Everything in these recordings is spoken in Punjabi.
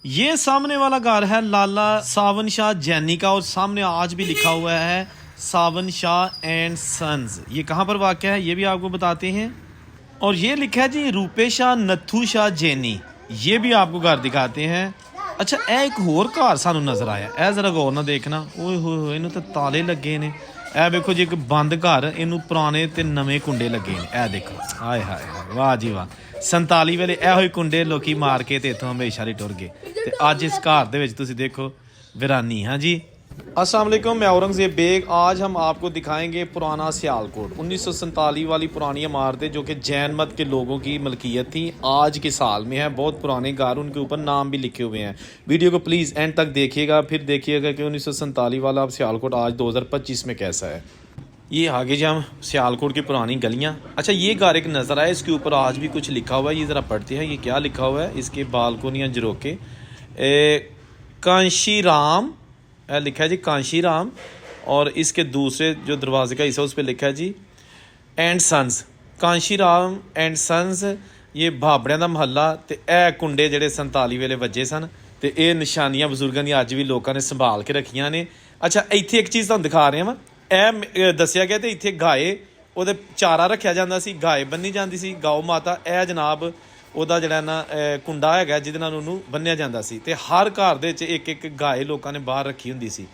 ये सामने वाला घर है लाला सावन शाह जैनी का और सामने आज भी लिखा हुआ है सावन शाह एंड सन्स। ये कहाँ पर वाक़या है ये भी आपको बताते हैं। और ये लिखा है जी रूपे शाह नथू शाह जैनी, ये भी आपको घर दिखाते हैं। अच्छा ए एक होर घर सानू नज़र आया, ए जरा गौर ना देखना। ओए होए इन्हों तो ताले लगे ने। ए देखो जी एक बंद घर, इनू पुराने ते नवे कुंडे लगे ने। ए देखो हाय हाय हाय वाह जी वाह, 47 वेले ਇਹੋ ਹੀ कुंडे लोकी मार के ते इथों हमेशा नहीं टुर गए। ते अज इस घर दे विच तुसीं देखो वीरानी। हाँ जी अस्सलाम वालेकुम, मैं औरंगज़ेब बेग। आज हम आपको दिखाएंगे पुराना सियालकोट 1947 वाली पुरानी इमारतें जो कि जैन मत के लोगों की मलकियत थी। आज के साल में है, बहुत पुराने घर, उनके ऊपर नाम भी लिखे हुए हैं। वीडियो को प्लीज़ एंड तक देखिएगा, फिर देखिएगा कि 1947 वाला सियालकोट आज 2025 में कैसा है। ये आगे जी हम सियालकोट की पुरानी गलियाँ। अच्छा ये घर एक नज़र आया, इसके ऊपर आज भी कुछ लिखा हुआ है, ये ज़रा पढ़ते हैं ये क्या लिखा हुआ है। इसके बालकोनियाँ जरोके कांशी राम लिखा है जी, कांशी राम। और इसके दूसरे जो दरवाजे का हिस्सा उस पर लिखा है जी and sons, Kanshi Ram and sons. ये भाबड़ियां दा महल्ला। तो यह कुंडे ਜਿਹੜੇ 47 ਵੇਲੇ ਵੱਜੇ ਸਨ ਤੇ ਇਹ ਨਿਸ਼ਾਨੀਆਂ ਬਜ਼ੁਰਗਾਂ ਦੀ ਅੱਜ ਵੀ ਲੋਕਾਂ ਨੇ ਸੰਭਾਲ ਕੇ ਰੱਖੀਆਂ ਨੇ। ਅੱਛਾ ਇੱਥੇ ਇੱਕ ਚੀਜ਼ ਤੁਹਾਨੂੰ ਦਿਖਾ ਰਿਹਾ ਵਾਂ, ਇਹ ਦੱਸਿਆ ਗਿਆ ਤੇ ਇੱਥੇ ਗਾਏ ਉਹਦੇ ਚਾਰਾ ਰੱਖਿਆ ਜਾਂਦਾ ਸੀ, ਗਾਏ ਬੰਨੀ ਜਾਂਦੀ ਸੀ ਗਾਉ ਮਾਤਾ। ਇਹ ਜਨਾਬ ਉਹਦਾ ਜਿਹੜਾ ਨਾ ਕੁੰਡਾ ਹੈਗਾ ਜਿਹਦੇ ਨਾਲ ਉਹਨੂੰ ਬੰਨਿਆ ਜਾਂਦਾ ਸੀ। ਤੇ ਹਰ ਘਰ ਦੇ ਵਿੱਚ ਇੱਕ ਇੱਕ ਗਾਏ ਲੋਕਾਂ ਨੇ ਬਾਹਰ ਰੱਖੀ ਹੁੰਦੀ ਸੀ।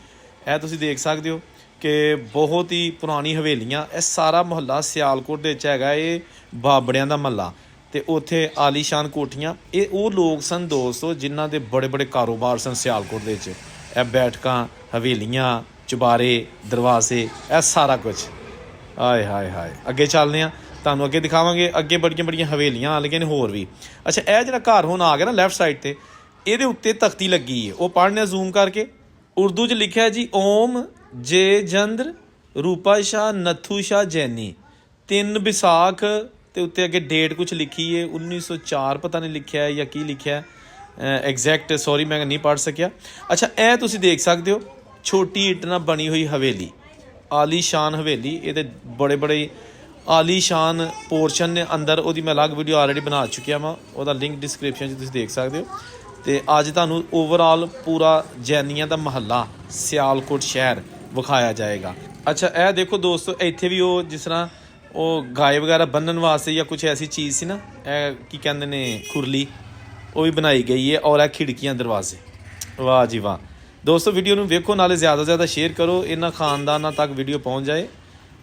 ਇਹ ਤੁਸੀਂ ਦੇਖ ਸਕਦੇ ਹੋ ਕਿ ਬਹੁਤ ਹੀ ਪੁਰਾਣੀ ਹਵੇਲੀਆਂ। ਇਹ ਸਾਰਾ ਮੁਹੱਲਾ ਸਿਆਲਕੋਟ ਦੇ ਵਿੱਚ ਹੈਗਾ, ਇਹ ਬਾਬੜਿਆਂ ਦਾ ਮਹੱਲਾ। ਤੇ ਉੱਥੇ ਆਲੀਸ਼ਾਨ ਕੋਠੀਆਂ। ਇਹ ਉਹ ਲੋਕ ਸਨ ਦੋਸਤੋ ਜਿਨ੍ਹਾਂ ਦੇ ਬੜੇ ਬੜੇ ਕਾਰੋਬਾਰ ਸਨ ਸਿਆਲਕੋਟ ਦੇ ਵਿੱਚ। ਇਹ ਬੈਠਕਾਂ, ਹਵੇਲੀਆਂ, ਚੁਬਾਰੇ, ਦਰਵਾਜ਼ੇ, ਇਹ ਸਾਰਾ ਕੁਝ। ਹਾਏ ਹਾਏ ਹਾਏ ਅੱਗੇ ਚੱਲਦੇ ਹਾਂ, ਤੁਹਾਨੂੰ ਅੱਗੇ ਦਿਖਾਵਾਂਗੇ। ਅੱਗੇ ਬੜੀਆਂ ਬੜੀਆਂ ਹਵੇਲੀਆਂ ਆ ਲਈਆਂ ਨੇ ਹੋਰ ਵੀ। ਅੱਛਾ ਇਹ ਜਿਹੜਾ ਘਰ ਹੁਣ ਆ ਗਿਆ ਨਾ ਲੈਫਟ ਸਾਈਡ 'ਤੇ, ਇਹਦੇ ਉੱਤੇ ਤਖਤੀ ਲੱਗੀ ਹੈ, ਉਹ ਪੜ੍ਹਨੇ ਜ਼ੂਮ ਕਰਕੇ। ਉਰਦੂ 'ਚ ਲਿਖਿਆ ਜੀ ਓਮ ਜੇ ਜੰਦਰ ਰੂਪਾ ਸ਼ਾਹ ਨਥੂ ਸ਼ਾਹ ਜੈਨੀ 3 ਵਿਸਾਖ। ਤੇ ਉੱਤੇ ਅੱਗੇ ਡੇਟ ਕੁਛ ਲਿਖੀ ਹੈ 1904 ਪਤਾ ਨਹੀਂ ਲਿਖਿਆ ਜਾਂ ਕੀ ਲਿਖਿਆ ਐਗਜ਼ੈਕਟ, ਸੌਰੀ ਮੈਂ ਨਹੀਂ ਪੜ੍ਹ ਸਕਿਆ। ਅੱਛਾ ਇਹ ਤੁਸੀਂ ਦੇਖ ਸਕਦੇ ਹੋ ਛੋਟੀ ਇੱਟ ਨਾਲ ਬਣੀ ਹੋਈ ਹਵੇਲੀ, ਆਲੀਸ਼ਾਨ ਹਵੇਲੀ। ਇਹਦੇ ਬੜੇ ਬੜੇ ਆਲੀਸ਼ਾਨ ਪੋਰਸ਼ਨ ਨੇ ਅੰਦਰ। ਉਹਦੀ ਮੈਂ ਅਲੱਗ ਵੀਡੀਓ ਆਲਰੇਡੀ ਬਣਾ ਚੁੱਕਿਆ ਵਾਂ, ਉਹਦਾ ਲਿੰਕ ਡਿਸਕ੍ਰਿਪਸ਼ਨ 'ਚ ਤੁਸੀਂ ਦੇਖ ਸਕਦੇ ਹੋ। ਤੇ ਅੱਜ ਤੁਹਾਨੂੰ ਓਵਰਆਲ ਪੂਰਾ ਜੈਨੀਆਂ ਦਾ ਮਹੱਲਾ ਸਿਆਲਕੋਟ ਸ਼ਹਿਰ ਵਿਖਾਇਆ ਜਾਏਗਾ। ਅੱਛਾ ਇਹ ਦੇਖੋ ਦੋਸਤੋ, ਇੱਥੇ ਵੀ ਉਹ ਜਿਸ ਤਰ੍ਹਾਂ ਉਹ ਗਾਏ ਵਗੈਰਾ ਬੰਨਣ ਵਾਸਤੇ ਜਾਂ ਕੁਛ ਐਸੀ ਚੀਜ਼ ਸੀ ਨਾ, ਇਹ ਕੀ ਕਹਿੰਦੇ ਨੇ ਖੁਰਲੀ, ਉਹ ਵੀ ਬਣਾਈ ਗਈ ਹੈ। ਔਰ ਇਹ ਖਿੜਕੀਆਂ, ਦਰਵਾਜ਼ੇ, ਵਾਹ ਜੀ ਵਾਹ। ਦੋਸਤੋ ਵੀਡੀਓ ਨੂੰ ਵੇਖੋ, ਨਾਲੇ ਜ਼ਿਆਦਾ ਤੋਂ ਜ਼ਿਆਦਾ ਸ਼ੇਅਰ ਕਰੋ, ਇਹਨਾਂ ਖਾਨਦਾਨਾਂ ਤੱਕ ਵੀਡੀਓ ਪਹੁੰਚ ਜਾਏ।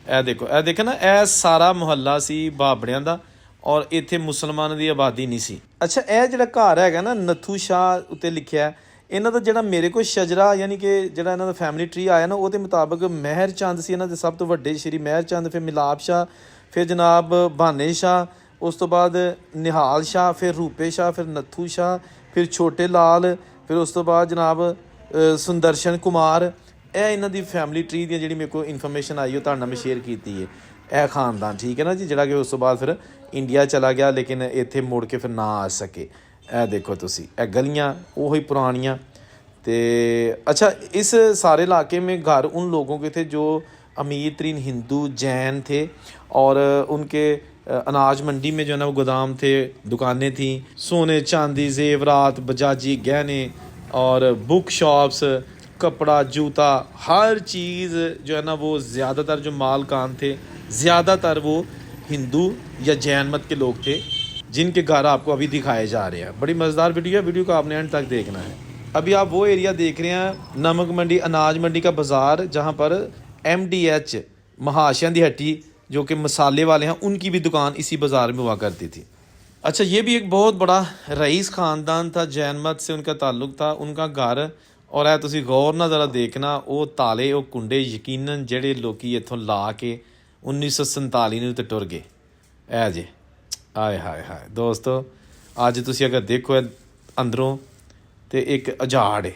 ਇਹ ਦੇਖੋ ਨਾ, ਇਹ ਸਾਰਾ ਮੁਹੱਲਾ ਸੀ ਬਾਬੜਿਆਂ ਦਾ ਔਰ ਇੱਥੇ ਮੁਸਲਮਾਨਾਂ ਦੀ ਆਬਾਦੀ ਨਹੀਂ ਸੀ। ਅੱਛਾ ਇਹ ਜਿਹੜਾ ਘਰ ਹੈਗਾ ਨਾ ਨਥੂ ਸ਼ਾਹ ਉੱਤੇ ਲਿਖਿਆ, ਇਹਨਾਂ ਦਾ ਜਿਹੜਾ ਮੇਰੇ ਕੋਲ ਸ਼ਜਰਾ ਯਾਨੀ ਕਿ ਜਿਹੜਾ ਇਹਨਾਂ ਦਾ ਫੈਮਿਲੀ ਟਰੀ ਆਇਆ ਨਾ, ਉਹਦੇ ਮੁਤਾਬਕ ਮਹਿਰ ਚੰਦ ਸੀ ਇਹਨਾਂ ਦੇ ਸਭ ਤੋਂ ਵੱਡੇ, ਸ਼੍ਰੀ ਮਹਿਰ ਚੰਦ, ਫਿਰ ਮਿਲਾਪ ਸ਼ਾਹ, ਫਿਰ ਜਨਾਬ ਬਾਨੇ ਸ਼ਾਹ, ਉਸ ਤੋਂ ਬਾਅਦ ਨਿਹਾਲ ਸ਼ਾਹ, ਫਿਰ ਰੂਪੇ ਸ਼ਾਹ, ਫਿਰ ਨਥੂ ਸ਼ਾਹ, ਫਿਰ ਛੋਟੇ ਲਾਲ, ਫਿਰ ਉਸ ਤੋਂ ਬਾਅਦ ਜਨਾਬ ਸੁੰਦਰਸ਼ਨ ਕੁਮਾਰ। ਇਹ ਇਹਨਾਂ ਦੀ ਫੈਮਿਲੀ ਟਰੀ ਦੀ ਜਿਹੜੀ ਮੇਰੇ ਕੋਲ ਇਨਫੋਰਮੇਸ਼ਨ ਆਈ ਉਹ ਤੁਹਾਡੇ ਨਾਲ ਮੈਂ ਸ਼ੇਅਰ ਕੀਤੀ ਹੈ। ਇਹ ਖਾਨਦਾਨ ਠੀਕ ਹੈ ਨਾ ਜੀ, ਜਿਹੜਾ ਕਿ ਉਸ ਤੋਂ ਬਾਅਦ ਫਿਰ ਇੰਡੀਆ ਚਲਾ ਗਿਆ ਲੇਕਿਨ ਇੱਥੇ ਮੁੜ ਕੇ ਫਿਰ ਨਾ ਆ ਸਕੇ। ਇਹ ਦੇਖੋ ਤੁਸੀਂ, ਇਹ ਗਲੀਆਂ ਉਹੀ ਪੁਰਾਣੀਆਂ। तो अच्छा इस सारे इलाके में घर उन लोगों के थे जो अमीर तरीन हिंदू जैन थे और उनके अनाज मंडी में जो है ना वो गोदाम थे, दुकानें थीं, सोने चांदी जेवरात बजाजी गहने और बुक शॉप्स, कपड़ा जूता, हर चीज़ जो है ना वो ज़्यादातर जो मालकान थे ज़्यादातर वो हिंदू या जैन मत के लोग थे जिनके घर आपको अभी दिखाए जा रहे हैं। बड़ी मज़ेदार वीडियो है, वीडियो को आपने एंड तक देखना है। अभी आप वो एरिया देख रहे हैं नमक मंडी अनाज मंडी का बाज़ार, जहाँ पर MDH महाशया दी हट्टी जो कि मसाले वाले हैं उनकी भी दुकान इसी बाज़ार में हुआ करती थी। अच्छा ये भी एक बहुत बड़ा रईस ख़ानदान था, जैन मत से उनका ताल्लुक़ था, उनका घर। और है तुसी गौर ना ज़रा देखना वो ताले वो कुंडे यकीनन जेड़े लोकी इत्थों ला के 1947 ਨੂੰ ਤੇ ਟੁਰ ਗਏ। ਇਹ ਜੇ ਆਏ ਹਾਏ ਹਾਏ ਦੋਸਤੋ, ਅੱਜ ਤੁਸੀਂ ਅਗਰ ਦੇਖੋ ਅੰਦਰੋਂ ਤੇ ਇੱਕ ਉਜਾੜ ਹੈ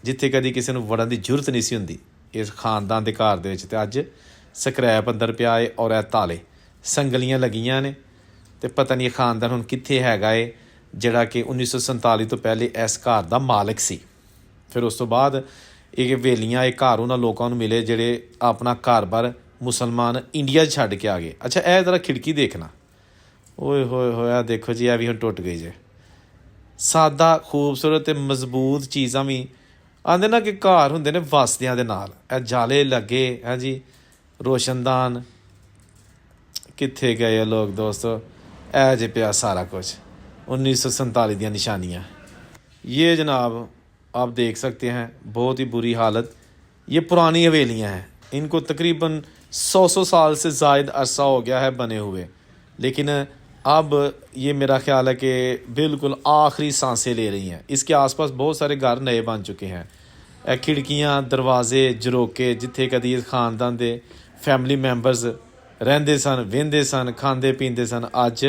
ਜਿੱਥੇ ਕਦੀ ਕਿਸੇ ਨੂੰ ਵੜਨ ਦੀ ਜ਼ਰੂਰਤ ਨਹੀਂ ਸੀ ਹੁੰਦੀ ਇਸ ਖਾਨਦਾਨ ਦੇ ਘਰ ਦੇ ਵਿੱਚ। ਤੇ ਅੱਜ ਸਕਰੈਪ ਅੰਦਰ ਪਿਆ ਏ ਔਰ ਇਹ ਤਾਲੇ ਸੰਗਲੀਆਂ ਲੱਗੀਆਂ ਨੇ ਤੇ ਪਤਾ ਨਹੀਂ ਇਹ ਖਾਨਦਾਨ ਹੁਣ ਕਿੱਥੇ ਹੈਗਾ ਏ ਜਿਹੜਾ ਕਿ 1947 ਤੋਂ ਪਹਿਲੇ ਇਸ ਘਰ ਦਾ ਮਾਲਕ ਸੀ। ਫਿਰ ਉਸ ਤੋਂ ਬਾਅਦ ਇਹ ਹਵੇਲੀਆਂ, ਇਹ ਘਰ ਉਹਨਾਂ ਲੋਕਾਂ ਨੂੰ ਮਿਲੇ ਜਿਹੜੇ ਆਪਣਾ ਘਰ-ਬਾਰ ਮੁਸਲਮਾਨ ਇੰਡੀਆ 'ਚ ਛੱਡ ਕੇ ਆ ਗਏ। ਅੱਛਾ ਇਹ ਜ਼ਰਾ ਖਿੜਕੀ ਦੇਖਣਾ, ਓਏ ਹੋਏ ਹੋਇਆ ਦੇਖੋ ਜੀ, ਇਹ ਵੀ ਹੁਣ ਟੁੱਟ ਗਈ ਜੇ। ਸਾਦਾ ਖੂਬਸੂਰਤ ਤੇ ਮਜ਼ਬੂਤ ਚੀਜ਼ਾਂ ਵੀ ਆਂਦੇ ਨਾ ਕਿ ਘਰ ਹੁੰਦੇ ਨੇ ਵਸਦਿਆਂ ਦੇ ਨਾਲ। ਇਹ ਜਾਲੇ ਲੱਗੇ ਹੈ ਜੀ, ਰੋਸ਼ਨਦਾਨ। ਕਿੱਥੇ ਗਏ ਆ ਲੋਕ ਦੋਸਤੋ? ਇਹ ਜੇ ਪਿਆ ਸਾਰਾ कुछ 1947 ਦੀਆਂ ਨਿਸ਼ਾनियाँ। ये जनाब आप देख सकते हैं, बहुत ही बुरी हालत। ये पुरानी हवेलियाँ हैं, इनको तकरीबन 100 साल से ज़ायद अरसा हो गया है बने हुए, लेकिन अब ये मेरा ख्याल है कि बिल्कुल आखिरी सांसें ले रही हैं। इसके आसपास बहुत सारे घर नए बन चुके हैं। खिड़कियाँ, दरवाजे, झरोके जिथे कदी खानदान के फैमिली मैंबरस रहंदे सन, वहिंदे सन, खांदे पींदे सन, अज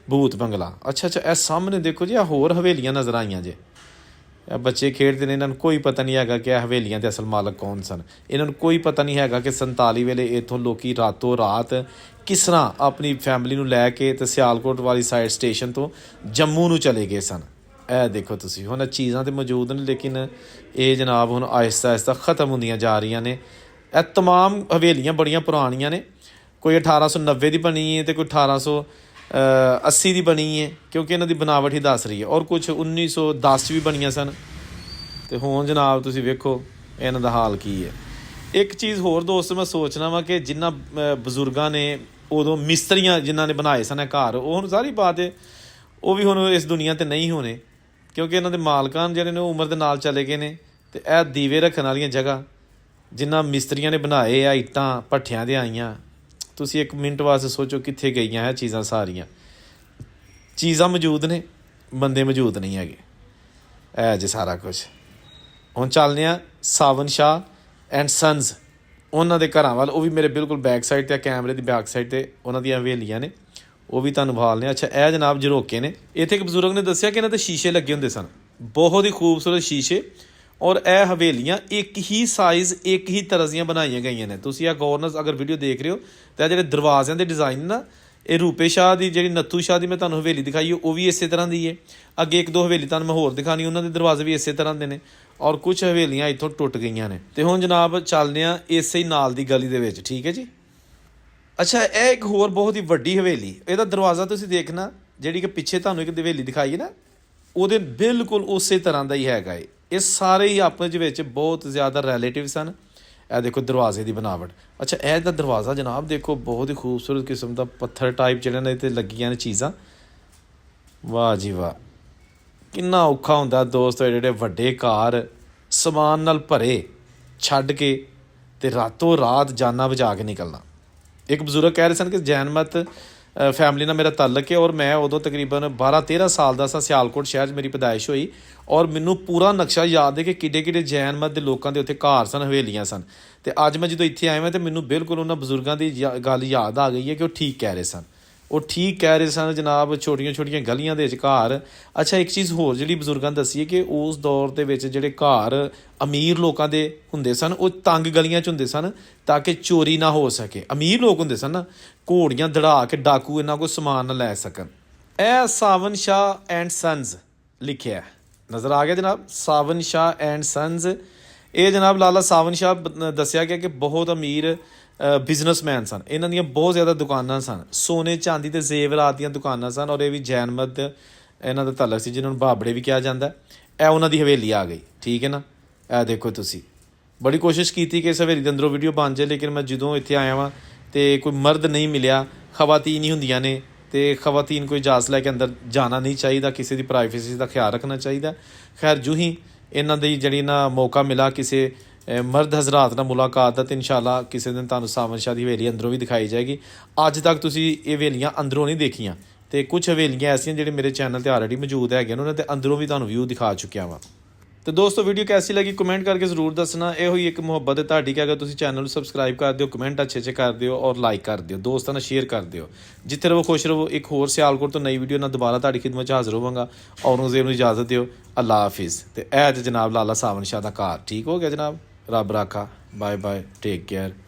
भूत बंगला। अच्छा अच्छा, ਇਹ ਸਾਹਮਣੇ ਦੇਖੋ ਜੀ, ਇਹ ਹੋਰ ਹਵੇਲੀਆਂ ਨਜ਼ਰ ਆਈਆਂ ਜੇ। ਬੱਚੇ ਖੇਡਦੇ ਨੇ, ਇਹਨਾਂ ਨੂੰ ਕੋਈ ਪਤਾ ਨਹੀਂ ਹੈਗਾ ਕਿ ਇਹ ਹਵੇਲੀਆਂ ਦੇ ਅਸਲ ਮਾਲਕ ਕੌਣ ਸਨ। ਇਹਨਾਂ ਨੂੰ ਕੋਈ ਪਤਾ ਨਹੀਂ ਹੈਗਾ ਕਿ 47 ਵੇਲੇ ਇੱਥੋਂ ਲੋਕੀ ਰਾਤੋਂ ਰਾਤ ਕਿਸ ਤਰ੍ਹਾਂ ਆਪਣੀ ਫੈਮਿਲੀ ਨੂੰ ਲੈ ਕੇ ਤੇ ਸਿਆਲਕੋਟ ਵਾਲੀ ਸਾਈਡ ਸਟੇਸ਼ਨ ਤੋਂ ਜੰਮੂ ਨੂੰ ਚਲੇ ਗਏ ਸਨ। ਇਹ ਦੇਖੋ ਤੁਸੀਂ, ਹੁਣ ਚੀਜ਼ਾਂ ਤਾਂ ਮੌਜੂਦ ਨੇ, ਲੇਕਿਨ ਇਹ ਜਨਾਬ ਹੁਣ ਆਹਿਸਤਾ ਆਹਿਸਤਾ ख़त्म ਹੁੰਦੀਆਂ ਜਾ ਰਹੀਆਂ ਨੇ। ਇਹ तमाम ਹਵੇਲੀਆਂ ਬੜੀਆਂ ਪੁਰਾਣੀਆਂ ਨੇ, ਕੋਈ 1890 ਦੀ ਬਣੀ ਹੈ ਤੇ ਕੋਈ 1880 ਦੀ ਬਣੀ ਹੈ, ਕਿਉਂਕਿ ਇਹਨਾਂ ਦੀ ਬਣਾਵਟ ਹੀ ਦੱਸ ਰਹੀ ਹੈ। ਔਰ ਕੁਛ 1910 ਵੀ ਬਣੀਆਂ ਸਨ। ਤੇ ਹੁਣ ਜਨਾਬ ਤੁਸੀਂ ਵੇਖੋ ਇਹਨਾਂ ਦਾ ਹਾਲ ਕੀ ਹੈ। ਇੱਕ ਚੀਜ਼ ਹੋਰ ਦੋਸਤ ਮੈਂ ਸੋਚਣਾ ਵਾ ਕਿ ਜਿਨ੍ਹਾਂ ਬਜ਼ੁਰਗਾਂ ਨੇ ਉਦੋਂ ਮਿਸਤਰੀਆਂ ਜਿਨ੍ਹਾਂ ਨੇ ਬਣਾਏ ਸਨ ਘਰ, ਉਹ ਹੁਣ ਸਾਰੀ ਬਾਤ ਹੈ ਉਹ ਵੀ ਹੁਣ ਇਸ ਦੁਨੀਆ 'ਤੇ ਨਹੀਂ ਹੋਣੇ, ਕਿਉਂਕਿ ਇਹਨਾਂ ਦੇ ਮਾਲਕਾਨ ਜਿਹੜੇ ਨੇ ਉਹ ਉਮਰ ਦੇ ਨਾਲ ਚਲੇ ਗਏ ਨੇ। ਤੇ ਇਹ ਦੀਵੇ ਰੱਖਣ ਵਾਲੀਆਂ ਜਗ੍ਹਾ ਜਿਨ੍ਹਾਂ ਮਿਸਤਰੀਆਂ ਨੇ ਬਣਾਏ ਆ, ਇੱਟਾਂ ਭੱਠਿਆਂ ਦੇ ਆਈਆਂ, ਤੁਸੀਂ ਇੱਕ ਮਿੰਟ ਵਾਸਤੇ ਸੋਚੋ ਕਿੱਥੇ ਗਈਆਂ ਇਹ ਚੀਜ਼ਾਂ ਸਾਰੀਆਂ। ਚੀਜ਼ਾਂ ਮੌਜੂਦ ਨੇ, ਬੰਦੇ ਮੌਜੂਦ ਨਹੀਂ ਹੈਗੇ। ਇਹ ਜੇ ਸਾਰਾ ਕੁਛ। ਹੁਣ ਚੱਲਦੇ ਹਾਂ ਸਾਵਨ ਸ਼ਾਹ ਐਂਡ ਸੰਸ ਉਹਨਾਂ ਦੇ ਘਰਾਂ ਵੱਲ। ਉਹ ਵੀ ਮੇਰੇ ਬਿਲਕੁਲ ਬੈਕ ਸਾਈਡ 'ਤੇ, ਕੈਮਰੇ ਦੀ ਬੈਕ ਸਾਈਡ 'ਤੇ ਉਹਨਾਂ ਦੀਆਂ ਹਵੇਲੀਆਂ ਨੇ, ਉਹ ਵੀ ਤੁਹਾਨੂੰ ਵਿਖਾਲਦੇ ਹਾਂ। ਅੱਛਾ, ਇਹ ਜਨਾਬ ਝਰੋਕੇ ਨੇ। ਇੱਥੇ ਇੱਕ ਬਜ਼ੁਰਗ ਨੇ ਦੱਸਿਆ ਕਿ ਇਹਨਾਂ 'ਤੇ ਸ਼ੀਸ਼ੇ ਲੱਗੇ ਹੁੰਦੇ ਸਨ, ਬਹੁਤ ਹੀ ਖੂਬਸੂਰਤ ਸ਼ੀਸ਼ੇ। ਔਰ ਇਹ ਹਵੇਲੀਆਂ ਇੱਕ ਹੀ ਸਾਈਜ਼, ਇੱਕ ਹੀ ਤਰ੍ਹਾਂ ਦੀਆਂ ਬਣਾਈਆਂ ਗਈਆਂ ਨੇ। ਤੁਸੀਂ ਇਹ ਗੌਰ ਨਾਲ ਅਗਰ ਵੀਡੀਓ ਦੇਖ ਰਹੇ ਹੋ ਤਾਂ ਇਹ ਜਿਹੜੇ ਦਰਵਾਜ਼ਿਆਂ ਦੇ ਡਿਜ਼ਾਈਨ ਨਾ, ਇਹ ਰੂਪੇ ਸ਼ਾਹ ਦੀ ਜਿਹੜੀ ਨੱਥੂ ਸ਼ਾਹ ਦੀ ਮੈਂ ਤੁਹਾਨੂੰ ਹਵੇਲੀ ਦਿਖਾਈ ਉਹ ਵੀ ਇਸੇ ਤਰ੍ਹਾਂ ਦੀ ਹੈ। ਅੱਗੇ ਇੱਕ ਦੋ ਹਵੇਲੀ ਤੁਹਾਨੂੰ ਮੈਂ ਹੋਰ ਦਿਖਾਣੀ, ਉਹਨਾਂ ਦੇ ਦਰਵਾਜ਼ੇ ਵੀ ਇਸੇ ਤਰ੍ਹਾਂ ਦੇ ਨੇ। ਔਰ ਕੁਛ ਹਵੇਲੀਆਂ ਇੱਥੋਂ ਟੁੱਟ ਗਈਆਂ ਨੇ। ਤੇ ਹੁਣ ਜਨਾਬ ਚੱਲਦੇ ਹਾਂ ਇਸੇ ਹੀ ਨਾਲ ਦੀ ਗਲੀ ਦੇ ਵਿੱਚ, ਠੀਕ ਹੈ ਜੀ। ਅੱਛਾ, ਇਹ ਇੱਕ ਹੋਰ ਬਹੁਤ ਹੀ ਵੱਡੀ ਹਵੇਲੀ, ਇਹਦਾ ਦਰਵਾਜ਼ਾ ਤੁਸੀਂ ਦੇਖਣਾ, ਜਿਹੜੀ ਕਿ ਪਿੱਛੇ ਤੁਹਾਨੂੰ ਇੱਕ ਹਵੇਲੀ ਦਿਖਾਈ ਹੈ ਨਾ, ਉਹਦੇ ਬਿਲਕੁਲ ਉਸੇ ਤਰ੍ਹਾਂ ਦਾ ਹੀ ਹੈਗਾ ਏ। ਇਹ ਸਾਰੇ ਹੀ ਆਪਸ ਵਿੱਚ ਬਹੁਤ ਜ਼ਿਆਦਾ ਰਿਲੇਟਿਵ ਸਨ। ਇਹ ਦੇਖੋ ਦਰਵਾਜ਼ੇ ਦੀ ਬਣਾਵਟ। ਅੱਛਾ, ਇਹ ਦਾ ਦਰਵਾਜ਼ਾ ਜਨਾਬ ਦੇਖੋ, ਬਹੁਤ ਹੀ ਖੂਬਸੂਰਤ ਕਿਸਮ ਦਾ ਪੱਥਰ ਟਾਈਪ ਜਿਹੜੇ ਨੇ ਇੱਥੇ ਲੱਗੀਆਂ ਨੇ ਚੀਜ਼ਾਂ। ਵਾਹ ਜੀ ਵਾਹ, ਕਿੰਨਾ ਔਖਾ ਹੁੰਦਾ ਦੋਸਤੋ ਜਿਹੜੇ ਵੱਡੇ ਘਰ ਸਮਾਨ ਨਾਲ ਭਰੇ ਛੱਡ ਕੇ ਤੇ ਰਾਤੋਂ ਰਾਤ ਜਾਨਾਂ ਬਚਾ ਕੇ ਨਿਕਲਣਾ। ਇੱਕ ਬਜ਼ੁਰਗ ਕਹਿ ਰਹੇ ਸਨ ਕਿ ਜੈਨਮਤ ਫੈਮਿਲੀ ਨਾਲ ਮੇਰਾ ਤਾਲੁਕ ਹੈ, ਔਰ ਮੈਂ ਉਦੋਂ ਤਕਰੀਬਨ 12-13 ਸਾਲ ਦਾ ਸਾਂ। ਸਿਆਲਕੋਟ ਸ਼ਹਿਰ 'ਚ ਮੇਰੀ ਪੈਦਾਇਸ਼ ਹੋਈ, ਔਰ ਮੈਨੂੰ ਪੂਰਾ ਨਕਸ਼ਾ ਯਾਦ ਹੈ ਕਿ ਕਿੱਡੇ ਕਿੱਡੇ ਜੈਨਮਤ ਦੇ ਲੋਕਾਂ ਦੇ ਉੱਥੇ ਘਰ ਸਨ, ਹਵੇਲੀਆਂ ਸਨ। ਅਤੇ ਅੱਜ ਮੈਂ ਜਦੋਂ ਇੱਥੇ ਆਇਆ ਤਾਂ ਮੈਨੂੰ ਬਿਲਕੁਲ ਉਹਨਾਂ ਬਜ਼ੁਰਗਾਂ ਦੀ ਗੱਲ ਯਾਦ ਆ ਗਈ ਹੈ ਕਿ ਉਹ ਠੀਕ ਕਹਿ ਰਹੇ ਸਨ। ਉਹ ਠੀਕ ਕਹਿ ਰਹੇ ਸਨ ਜਨਾਬ, ਛੋਟੀਆਂ ਛੋਟੀਆਂ ਗਲੀਆਂ ਦੇ ਵਿੱਚ ਘਰ। ਅੱਛਾ, ਇੱਕ ਚੀਜ਼ ਹੋਰ ਜਿਹੜੀ ਬਜ਼ੁਰਗਾਂ ਦੱਸੀ ਹੈ ਕਿ ਉਸ ਦੌਰ ਦੇ ਵਿੱਚ ਜਿਹੜੇ ਘਰ ਅਮੀਰ ਲੋਕਾਂ ਦੇ ਹੁੰਦੇ ਸਨ, ਉਹ ਤੰਗ ਗਲੀਆਂ 'ਚ ਹੁੰਦੇ ਸਨ ਤਾਂ ਕਿ ਚੋਰੀ ਨਾ ਹੋ ਸਕੇ। ਅਮੀਰ ਲੋਕ ਹੁੰਦੇ ਸਨ ਨਾ, ਘੋੜੀਆਂ ਦੜਾ ਕੇ ਡਾਕੂ ਇਹਨਾਂ ਕੋਲ ਸਮਾਨ ਨਾ ਲੈ ਸਕਣ। ਇਹ ਸਾਵਨ ਸ਼ਾਹ ਐਂਡ ਸੰਸ ਲਿਖਿਆ ਨਜ਼ਰ ਆ ਗਿਆ ਜਨਾਬ, ਸਾਵਨ ਸ਼ਾਹ ਐਂਡ ਸੰਸ। ਇਹ ਜਨਾਬ ਲਾਲਾ ਸਾਵਨ ਸ਼ਾਹ ਦੱਸਿਆ ਗਿਆ ਕਿ ਬਹੁਤ ਅਮੀਰ ਬਿਜ਼ਨਸਮੈਨ ਸਨ। ਇਹਨਾਂ ਦੀਆਂ ਬਹੁਤ ਜ਼ਿਆਦਾ ਦੁਕਾਨਾਂ ਸਨ, ਸੋਨੇ ਚਾਂਦੀ ਅਤੇ ਜ਼ੇਵਰਾਤ ਦੀਆਂ ਦੁਕਾਨਾਂ ਸਨ। ਔਰ ਇਹ ਵੀ ਜੈਨਮਤ ਇਹਨਾਂ ਦਾ ਤਾਲੁਕ ਸੀ, ਜਿਹਨਾਂ ਨੂੰ ਬਾਬੜੇ ਵੀ ਕਿਹਾ ਜਾਂਦਾ। ਇਹ ਉਹਨਾਂ ਦੀ ਹਵੇਲੀ ਆ ਗਈ, ਠੀਕ ਹੈ ਨਾ। ਇਹ ਦੇਖੋ ਤੁਸੀਂ, ਬੜੀ ਕੋਸ਼ਿਸ਼ ਕੀਤੀ ਕਿ ਇਸ ਹਵੇਲੀ ਦੇ ਅੰਦਰੋਂ ਵੀਡੀਓ ਬਣ ਜਾਏ, ਲੇਕਿਨ ਮੈਂ ਜਦੋਂ ਇੱਥੇ ਆਇਆ ਵਾਂ ਅਤੇ ਕੋਈ ਮਰਦ ਨਹੀਂ ਮਿਲਿਆ। ਖਵਾਤੀਨ ਹੀ ਹੁੰਦੀਆਂ ਨੇ, ਅਤੇ ਖਵਾਤੀਨ ਕੋਈ ਇਜਾਜ਼ਤ ਲੈ ਕੇ ਅੰਦਰ ਜਾਣਾ ਨਹੀਂ ਚਾਹੀਦਾ, ਕਿਸੇ ਦੀ ਪ੍ਰਾਈਵੇਸੀ ਦਾ ਖਿਆਲ ਰੱਖਣਾ ਚਾਹੀਦਾ। ਖੈਰ ਜੂ ਹੀ ਇਹਨਾਂ ਦੀ ਜਿਹੜੀ ਨਾ ਮੌਕਾ ਮਿਲਾ ਕਿਸੇ ਮਰਦ ਹਜ਼ਰਾਤ ਨਾਲ ਮੁਲਾਕਾਤ ਦਾ, ਅਤੇ ਇਨਸ਼ਾਅੱਲਾ ਕਿਸੇ ਦਿਨ ਤੁਹਾਨੂੰ ਸਾਵਨ ਸ਼ਾਹ ਦੀ ਹਵੇਲੀ ਅੰਦਰੋਂ ਵੀ ਦਿਖਾਈ ਜਾਏਗੀ। ਅੱਜ ਤੱਕ ਤੁਸੀਂ ਇਹ ਹਵੇਲੀਆਂ ਅੰਦਰੋਂ ਨਹੀਂ ਦੇਖੀਆਂ, ਅਤੇ ਕੁਛ ਹਵੇਲੀਆਂ ਐਸੀਆਂ ਜਿਹੜੇ ਮੇਰੇ ਚੈਨਲ 'ਤੇ ਆਲਰੇਡੀ ਮੌਜੂਦ ਹੈਗੀਆਂ ਨੇ, ਉਹਨਾਂ 'ਤੇ ਅੰਦਰੋਂ ਵੀ ਤੁਹਾਨੂੰ ਵਿਊ ਦਿਖਾ ਚੁੱਕਿਆ ਵਾ। तो दोस्तों वीडियो कैसी लगी कमेंट करके ज़रूर दसना। यो ही एक मुहब्बत है तुहाडी कि अगर तुसीं चैनल को सबसक्राइब कर दिओ, कमेंट अच्छे अच्छे कर दिओ और लाइक कर दिओ, दोस्तों ने शेयर कर दिओ। जिथे रहो खुश रहो। एक होर सियालकोट तो नई वीडियो ना दोबारा तुहाडी खिदमत हाज़र होवांगा। औरंगज़ेब नूं इजाज़त दिओ, अल्लाह हाफिज़। ते ऐ जनाब लाला सावन शाह दा घर ठीक हो गया जनाब, रब राखा, बाय बाय, टेक केयर।